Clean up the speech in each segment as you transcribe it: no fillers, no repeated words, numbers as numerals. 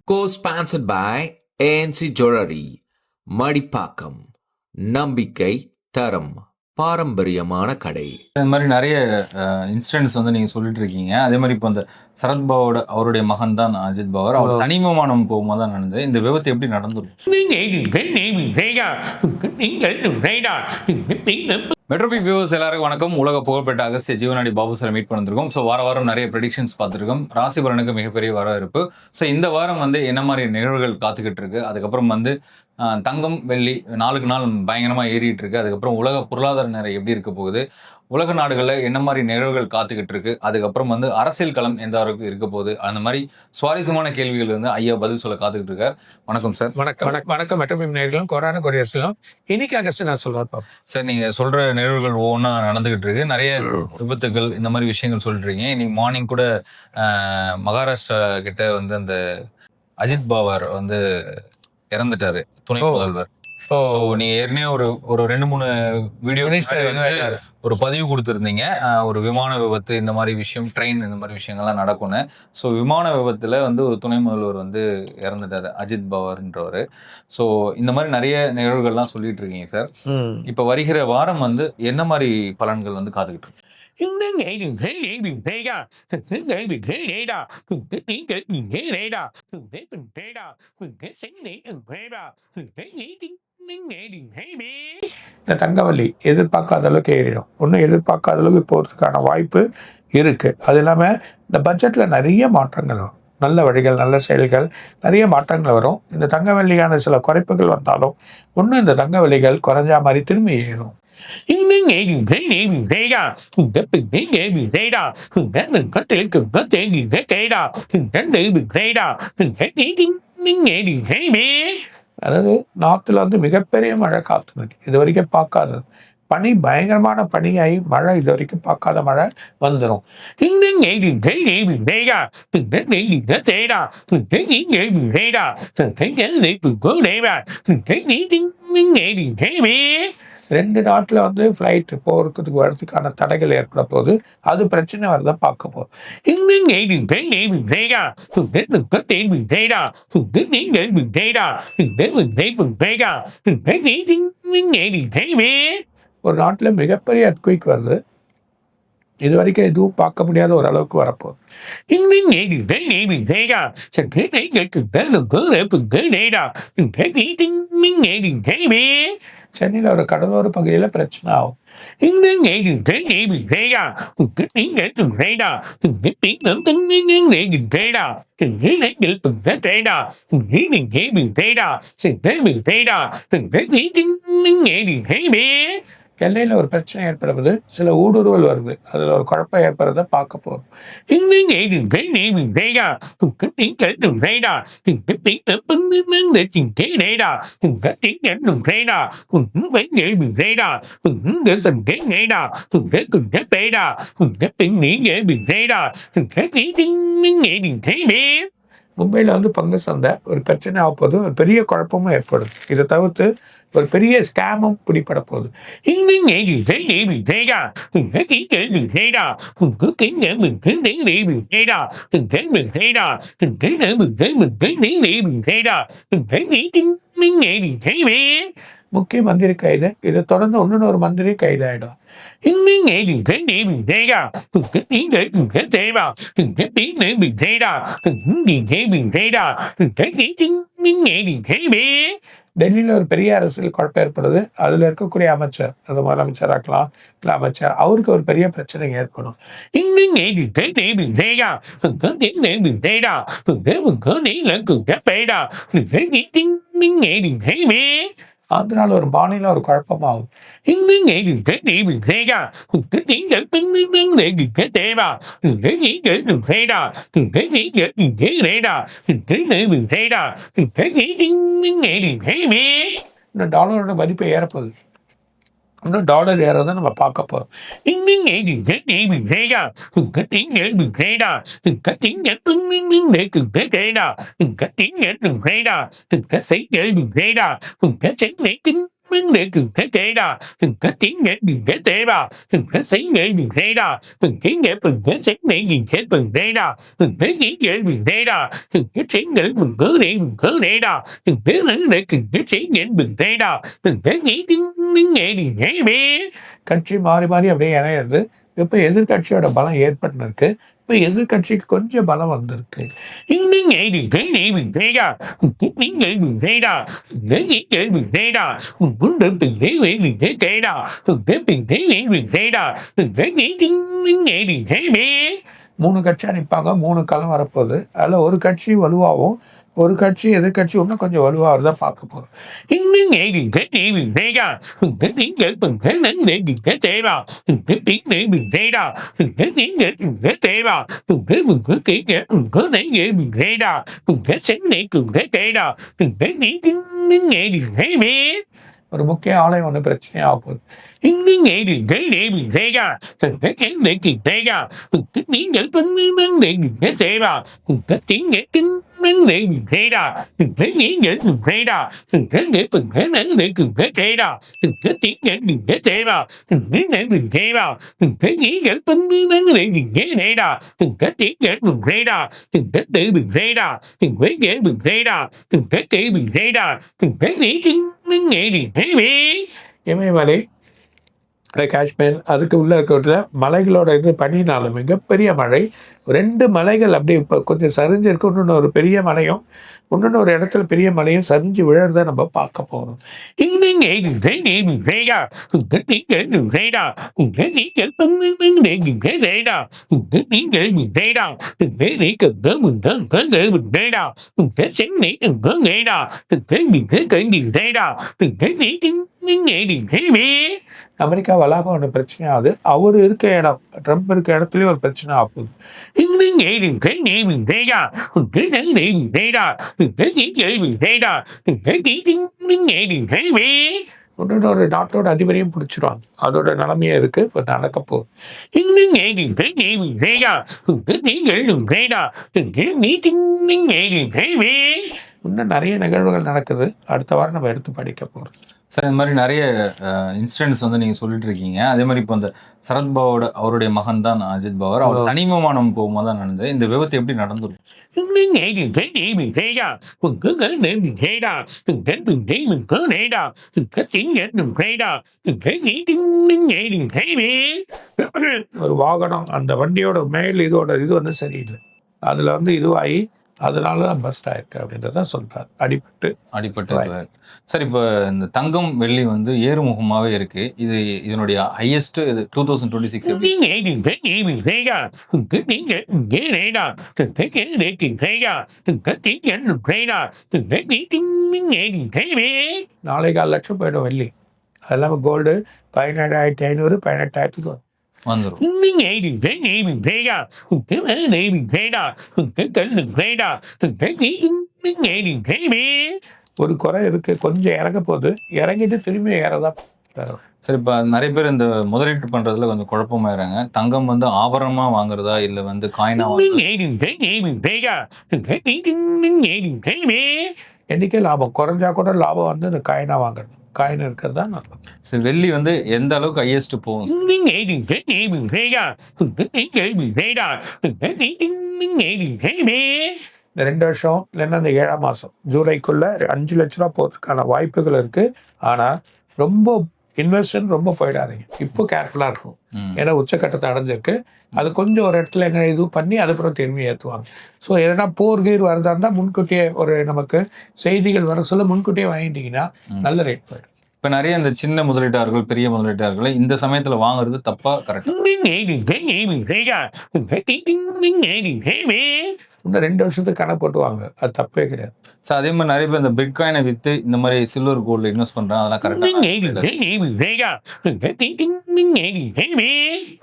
Co-sponsored by ANC Jewelry, Madipakkam. நம்பிக்கை, தரம், பாரம்பரியமான கடை. இந்த மாதிரி நிறைய இன்சிடென்ட்ஸ் வந்து நீங்க சொல்லிட்டு இருக்கீங்க. அதே மாதிரி இப்போ அந்த சரத்பவாரோட அவருடைய மகன் தான் அஜித் பவார். அவர் தனி விமானம் போகும்போது தான் நடந்தது. இந்த விபத்து எப்படி நடந்தது? மெட்ரோபிக் வியூவர்ஸ் எல்லாருக்கும் வணக்கம். உலக புகழ்பெற்ற அகஸ்திய ஜீவனாடி பாபு சார் மீட் பண்ணிருக்கோம். ஸோ வாரம் நிறைய ப்ரெடிக்ஷன்ஸ் பார்த்துருக்கோம். ராசி பலனுக்கு மிகப்பெரிய வரவேற்பு. ஸோ இந்த வாரம் வந்து என்ன மாதிரி நிகழ்வுகள் காத்துக்கிட்டு இருக்கு, அதுக்கப்புறம் வந்து தங்கம் வெள்ளி நாளுக்கு நாள் பயங்கரமாக ஏறிட்டு இருக்கு, அதுக்கப்புறம் உலக பொருளாதார நிலை எப்படி இருக்க போகுது, உலக நாடுகளில் என்ன மாதிரி நிகழ்வுகள் காத்துக்கிட்டு இருக்கு, அதுக்கப்புறம் வந்து அரசியல் களம் எந்த அளவுக்கு இருக்க போகுது, அந்த மாதிரி சுவாரஸ்யமான கேள்விகள் வந்து ஐயா பதில் சொல்ல காத்துக்கிட்டு இருக்கார். வணக்கம் சார். வணக்கம் மெட்ரோபிக் நேயர்களும் கொரோனா கொரியர்ஸ்லும் இன்னைக்கு அகஸ்ட் நான் சொல்லுவேன் சார். நீங்க சொல்ற நிகழ்வுகள் ஒவ்வொன்றா நடந்துகிட்டு இருக்கு, நிறைய விபத்துகள் இந்த மாதிரி விஷயங்கள் சொல்லிட்டு இருக்கீங்க. இன்னைக்கு மார்னிங் கூட மகாராஷ்டிரா கிட்ட வந்து அந்த அஜித் பவார் வந்து இறந்துட்டாரு, துணை முதல்வர். நீங்க ஏற்கனவே ஒரு 2-3 வீடியோ ஒரு பதிவு கொடுத்துருந்தீங்க, ஒரு விமான விபத்து இந்த மாதிரி விஷயம், ட்ரெயின் இந்த மாதிரி விஷயங்கள்லாம் நடக்கும்னு. ஸோ விமான விபத்துல வந்து ஒரு துணை முதல்வர் வந்து இறந்துட்டாரு, அஜித் பவார்ன்றவர். ஸோ இந்த மாதிரி நிறைய நிகழ்வுகள்லாம் சொல்லிட்டு இருக்கீங்க சார். இப்போ வருகிற வாரம் வந்து என்ன மாதிரி பலன்கள் வந்து காத்துக்கிட்டு இருக்கு? இந்த தங்கவல்லி எதிர்பார்க்காத அளவுக்கு ஏறிடும். ஒன்றும் எதிர்பார்க்காத அளவுக்கு போகிறதுக்கான வாய்ப்பு இருக்கு. அது இல்லாமல் இந்த பட்ஜெட்ல நிறைய மாற்றங்கள் வரும், நல்ல வழிகள், நல்ல செயல்கள், நிறைய மாற்றங்கள் வரும். இந்த தங்கவல்லியான சில குறைப்புகள் வந்தாலும் ஒன்றும் இந்த தங்கவல்லிகள் குறைஞ்சா மாதிரி திரும்பி ஏறும். அதாவது நார்த்தில் வந்து மிகப்பெரிய மழை காத்துருக்கு, இது வரைக்கும் பார்க்காதது. பனி பயங்கரமான பனியாகி மழை இது வரைக்கும் பார்க்காத மழை வந்துடும். ரெண்டு நாட்டில் வந்து ஃப்ளைட் போகிறதுக்கு வரதுக்கான தடைகள் ஏற்பட போது அது பிரச்சனை வரத பார்க்க போகுது. ஒரு நாட்டில் மிகப்பெரிய எர்த்குயிக் வருது, இது வரைக்கும் எதுவும் பார்க்க முடியாத ஒரு அளவுக்கு வரப்போகுது. சென்னையில் ஒரு கடலோர பகுதியில் பிரச்சனை ஆகும். எல்லையில் ஒரு பிரச்சனை ஏற்படுவது, சில ஊடுருவல் வருது, அதில் ஒரு குழப்பம் ஏற்படுறத பார்க்க போகிறோம். மும்பையில் வந்து பங்கு சந்தை ஒரு பிரச்சனை ஆக போது, ஒரு பெரிய குழப்பமும் ஏற்படுது. இதை தவிர்த்து ஒரு பெரிய ஸ்கேமும் பிடிபட போகுது. முக்கிய மந்திரி கைது, இதை தொடர்ந்து இன்னொரு மந்திரி கைதாயிடும். டெல்லியில் ஒரு பெரிய அரசியல் குழப்பம் ஏற்படுது, அதில் இருக்கக்கூடிய அமைச்சர், அது முதலமைச்சர் ஆக்கலாம் இல்லை அமைச்சர், அவருக்கு ஒரு பெரிய பிரச்சனை ஏற்படும். அதனால ஒரு மாநிலம் ஒரு குழப்பமாகும். இந்த டாலரோட மதிப்பு ஏறப்போகுது, இன்னும் டாலர் ஏறதை நம்ம பார்க்க போறோம். Minh để cừng thế kể đà, từng thế tiếng nghệ đừng thế tế bà, từng thế xây nghệ đừng thế đà, từng thế nghệ từng thế xây nghệ đừng thế từng thế đà, từng thế nghĩ nghệ đừng thế đà, từng thế xây nghệ đừng cứ để đừng cứ để đà, từng thế nữ để từng thế xây nghệ đừng thế đà, từng thế nghĩ tiếng nghệ đừng thế bê. கட்சி மாறி மாறி அப்படியே இணையிறது. இப்போ எதிர்கட்சியோட பலம் ஏற்பட்டுருக்கு. இப்போ எதிர்கட்சிக்கு கொஞ்சம் பலம் வந்திருக்கு. இன்னும் ஏடி கேள்வி செய்டா, கேள்வி செய்டா, கேள்வி செய்டா, குண்டு பிள்ளை வேள்வி செய்டா, பிள்ளை வேள்வி செய்டா, ஏடி கேள்வி. 3 கட்சியா நிற்பாங்க. 3 களம் வரப்போகுது. அதில் ஒரு கட்சி வலுவாகவும் ஒரு கட்சி எதிர்கட்சி இன்னும் கொஞ்சம் வலுவாகிறத பார்க்க போகிறோம். இன்னும் ஏடி கேள்வி செய்டா, நீங்கள் தேவா செய்டா, தேவா சென்னை ஒரு முக்கிய ஆலயம் ஒன்று பிரச்சனையாக போகுது. இன்னும் ஏடிகள் தேவி தேகா தேகா நீங்கள் தேவா தேவி தேடா நீங்கள் தேடா தேடா தேவா தேவா நீங்கள் தேடா தேடா தேடா இமயமலை, காஷ்மீர் அதுக்கு உள்ள இருக்கிற மலைகளோட இது பனினால மிகப்பெரிய மழை. 2 மலைகள் அப்படியே இப்போ கொஞ்சம் சரிஞ்சிருக்கு. இன்னொன்று ஒரு பெரிய மலையும் இன்னொன்று ஒரு இடத்துல பெரிய மலையும் சரிஞ்சு விழறத நம்ம பார்க்க போகிறோம். அமெரிக்கா வளாகம் ஒன்று பிரச்சனை ஆகுது. அவர் இருக்க இடம், ட்ரம்ப் இருக்க இடத்துலயும் ஒரு பிரச்சனை ஆகுது. இன்னொரு நாட்டோட அதிபரையும் பிடிச்சிருவாங்க. அதோட நிலைமையே இருக்கு. இப்போ நடக்க போகுது. இன்னும் நிறைய நிகழ்வுகள் நடக்குது. அடுத்த வாரம் நம்ம எடுத்து படிக்க போகிறோம். சார், இந்த மாதிரி நிறைய இன்சிடென்ட்ஸ் வந்து நீங்கள் சொல்லிட்டு இருக்கீங்க. அதே மாதிரி இப்போ இந்த சரத்பவாரோட அவருடைய மகன் தான் அஜித் பவார். அவர் தனி விமானம் போகும்போது தான் நடந்தது. இந்த விபத்து எப்படி நடந்துரும்? ஒரு வாகனம் அந்த வண்டியோட மேல் இது வந்து சரியில்லை. அதுல வந்து இதுவாகி அதனால தான் பஸ்ட் ஆயிருக்கு அப்படின்றத சொல்றாரு. அடிபட்டு சார், இப்போ இந்த தங்கம் வெள்ளி வந்து ஏறுமுகமாகவே இருக்கு. இதனுடைய ஹையஸ்ட் 2026 4.25 லட்சம் போயிடும் வெள்ளி. அது இல்லாமல் கோல்டு 17,500 18,000 வந்துடும். ஒரு குறை இருக்கு. கொஞ்சம் இறங்க போகுது. இறங்கிட்டு திரும்பி ஏறதான். சரி, இப்போ நிறைய பேர் இந்த முதலீட்டு பண்றதுல கொஞ்சம் குழப்பமாயிறாங்க. தங்கம் வந்து ஆபரணமா வாங்குறதா இல்ல வந்து காயினா என்னைக்கே லாபம் குறைஞ்சா கூட லாபம் வந்து இந்த காயினா வாங்கணும். காயின் இருக்கிறது தான் நல்லது. சரி, வெள்ளி வந்து எந்த அளவுக்கு ஹையஸ்ட் போகும்? இந்த 2 வருஷம் இல்லைன்னா இந்த 7ஆம் மாதம் ஜூலைக்குள்ள 5 லட்ச ரூபா போகிறதுக்கான வாய்ப்புகள் இருக்கு. ஆனால் ரொம்ப இன்வெஸ்ட்மெண்ட் ரொம்ப போயிடாதீங்க. இப்போ கேர்ஃபுல்லாக இருக்கும். ஏன்னா உச்சக்கட்டத்தை அடைஞ்சிருக்கு. அது கொஞ்சம் ஒரு இடத்துல எங்க இது பண்ணி அதுக்கப்புறம் திரும்பி ஏற்றுவாங்க. ஸோ எதனா போர்கீர் வரதா இருந்தால் முன்கூட்டியே ஒரு நமக்கு செய்திகள் வர சொல்ல முன்கூட்டியே வாங்கிட்டீங்கன்னா நல்ல ரேட் போயிடும். இப்போ நிறைய இந்த சின்ன முதலீட்டாளர்கள் பெரிய முதலீட்டாளர்களை இந்த சமயத்தில் வாங்குறது தப்பா கரெக்டா? இன்னும் 2 வருஷத்துக்கு கணக்கு போட்டுவாங்க. அது தப்பே கிடையாது. சார், அதே மாதிரி நிறைய பேர் இந்த பிட்காயினை விற்று இந்த மாதிரி சில்வர் கோல்டில் இன்வெஸ்ட் பண்ணுறாங்க. அதெல்லாம்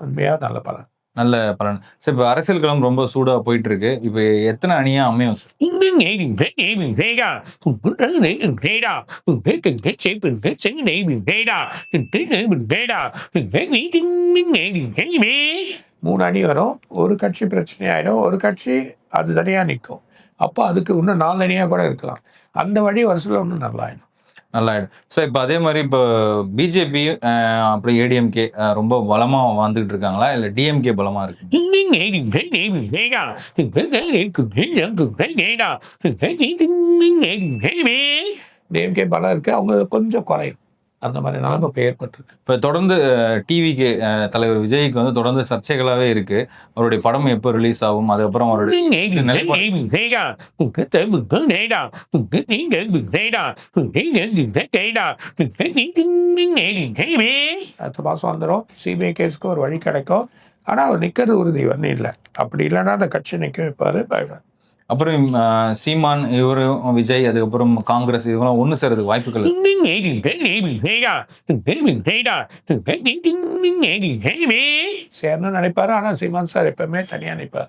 உண்மையாக நல்ல பலன். நல்ல பலன். சார், இப்போ அரசியல் களம் ரொம்ப சூடாக போயிட்டு இருக்கு. இப்போ எத்தனை அணியா அமையும் சார்? மூணு அணி வரும். ஒரு கட்சி பிரச்சனை ஆகிடும். ஒரு கட்சி அது தனியாக நிற்கும். அப்போ அதுக்கு இன்னும் 4 அணியாக கூட இருக்கலாம். அந்த வழி வருஷத்தில் இன்னும் நல்லா ஆகிடும். நல்லாயிடும். ஸோ இப்போ அதே மாரி இப்போ பிஜேபி அப்படி ஏடிஎம்கே ரொம்ப பலமா வாழ்ந்துகிட்டு இருக்காங்களா? இல்ல டிஎம்கே பலமா இருக்குங்களா? டிஎம்கே பலம் இருக்கு. அவங்க கொஞ்சம் குறையும். அந்த மாதிரி நிலைமை இப்போ ஏற்பட்டிருக்கு. இப்போ தொடர்ந்து டிவிகே தலைவர் விஜய்க்கு வந்து தொடர்ந்து சர்ச்சைகளாவே இருக்கு. அவருடைய படம் எப்போ ரிலீஸ் ஆகும்? அதுக்கப்புறம் அவருடைய அடுத்த மாதம் வந்துடும். சிபிஐ கேஸுக்கு ஒரு வழி கிடைக்கும். ஆனால் அவர் நிற்கிறது உறுதி ஒன்றும் இல்லை. அப்படி இல்லைன்னா அந்த கட்சி நிற்க வைப்பாரு. பயப்பட அப்புறம் சீமான், இவரும் விஜய், அதுக்கப்புறம் காங்கிரஸ் இவங்கெல்லாம் ஒன்று சேர்றதுக்கு வாய்ப்புகள் சேரணும்னு நினைப்பாரு. ஆனால் சீமான் சார் எப்பவுமே தனியாக நிற்பார்.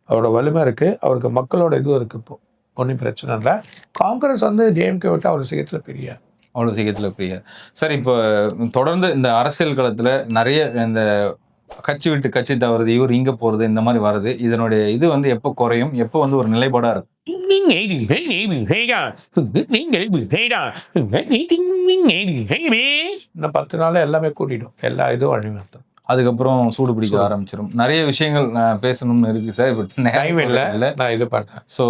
அவரோட வலிமை இருக்கு. அவருக்கு மக்களோட இதுவும் இருக்கு. இப்போ ஒன்றும் பிரச்சனை இல்லை. காங்கிரஸ் வந்து டிஎம்கே விட்டு அவ்வளோ சீக்கிரத்தில் பிரியாது. அவ்வளோ சீக்கிரத்தில் பிரியாது. சார் இப்போ தொடர்ந்து இந்த அரசியல் களத்தில் நிறைய இந்த கட்சி விட்டு கட்சி தவறுது, இவர் இங்கே போகிறது, இந்த மாதிரி வருது. இதனுடைய இது வந்து எப்போ குறையும்? எப்போ வந்து ஒரு நிலைப்பாடாக இருக்கும்? இன்னும் 10 நாள் எல்லாமே கூட்டிடும். எல்லா இதுவும் அழிவு. அதுக்கப்புறம் சூடு பிடிக்க ஆரம்பிச்சிடும். நிறைய விஷயங்கள் பேசணும்னு இருக்கு சார். இப்போ டைம் இல்லை. நான் இது பண்ணேன். ஸோ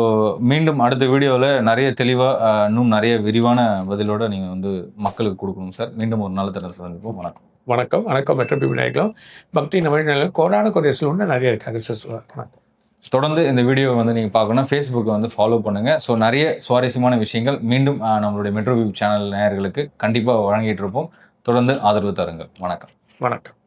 மீண்டும் அடுத்த வீடியோவில் நிறைய தெளிவாக இன்னும் நிறைய விரிவான பதிலோட நீங்கள் வந்து மக்களுக்கு கொடுக்கணும் சார். மீண்டும் ஒரு நல்ல தடவை சந்திப்போம். வணக்கம். வணக்கம். வணக்கம். மெட்ரோபி விநாயகம் பக்தி தமிழ்நிலையில் கோடான கொடிய சொல்லுன்னு நிறைய இருக்காங்க சார். சொல்லுவாங்க. தொடர்ந்து இந்த வீடியோவை வந்து நீங்கள் பார்க்கணும். ஃபேஸ்புக்கை வந்து ஃபாலோ பண்ணுங்கள். ஸோ நிறைய சுவாரஸ்யமான விஷயங்கள் மீண்டும் நம்மளுடைய மெட்ரோபி சேனல் நேயர்களுக்கு கண்டிப்பாக வழங்கிட்டு இருப்போம். தொடர்ந்து ஆதரவு தருங்கள். வணக்கம். வணக்கம்.